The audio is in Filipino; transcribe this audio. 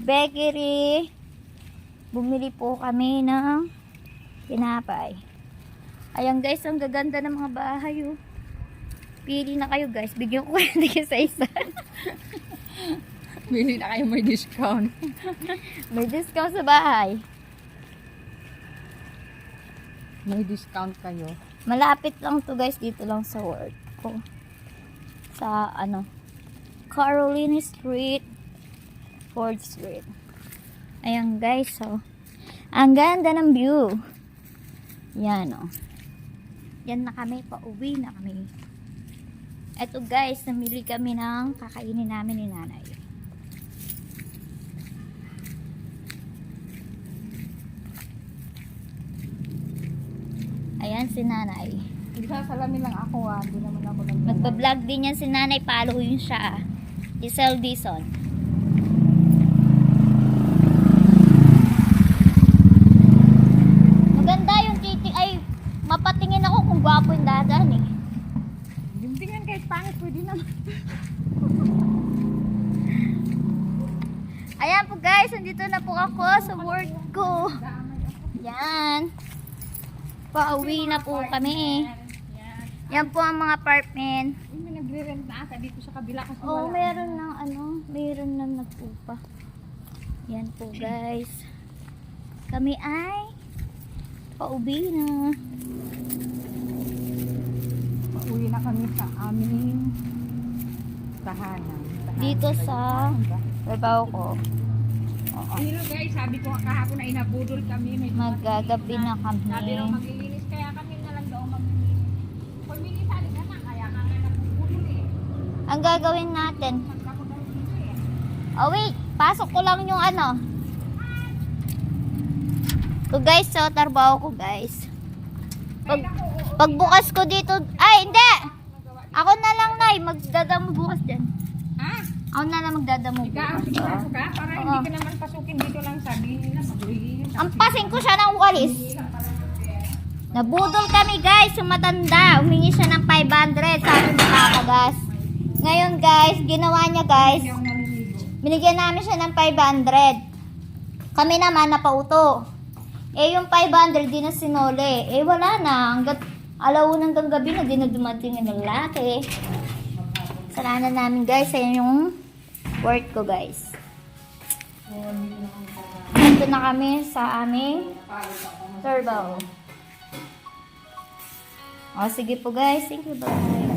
bakery. Bumili po kami ng tinapay. Ayan guys, ang gaganda ng mga bahay oh. Pili na kayo guys. Bigyan ko kayo isa-isa. Bili na kayo, may discount. May discount sa bahay. May discount kayo. Malapit lang to guys. Dito lang sa work ko. Sa Carolina Street, 4th Street. Ayan guys, so ang ganda ng view. Yan oh. Yan na kami, pauwi na kami. Eto guys, namili kami ng kakainin namin ni nanay. Ayan si nanay. Salamin lang ako hindi naman ako Magpa-vlog din yan si nanay, follow yun siya. Giselle Dizon. Maganda yung titi, ay mapatingin ako kung gwapo yung dadan eh. Tingnan kahit pangit, pwede naman. Ayan po guys, nandito na po ako sa work ko. Yan. Pauwi na po kami. Yan po ang mga apartment. May nagre-rent na ata dito sa kabila kasi Oh, wala. meron ng meron ng nagpupa. Yan po guys. Kami ay pauwi na. Pauwi na kami sa aming tahanan. Dito sa trabaho ko. Oo. Hello guys, sabi ko kahapon na inabudol kami. May Magagabi na sabi raw kami. maglilinis, kaya kami na lang daw maglilinis. Kung minisali ka na, kaya ka nga nagbudol eh. Ang gagawin natin. Magkako daw dito eh. Oh wait, pasok ko lang yung So guys, so trabaho ko guys. Pagbukas ko dito, ay hindi! Ako na lang nay, magdadamo bukas dyan. Ha? Ako na lang magdadamo Ikaw, bukas. sigurado ka? Para Oo. hindi ka naman pasukin dito lang sabihin nila. Maglilinis. Ampasin ko siya ng walis. Nabudol kami guys, yung matanda. Humingi siya ng 500 sa ating makakagas. Ngayon guys, ginawa niya guys, Hindi ako naliligo. binigyan namin siya ng 500. Kami naman napauto. Eh yung 500 di na sinole. Eh wala na. Hanggat alauna hanggang gabi na di na dumating yung lalaki. Salanan namin guys. Ayan yung work ko guys. Dito na kami sa aming trabaho. O sige po guys. Thank you. Bye.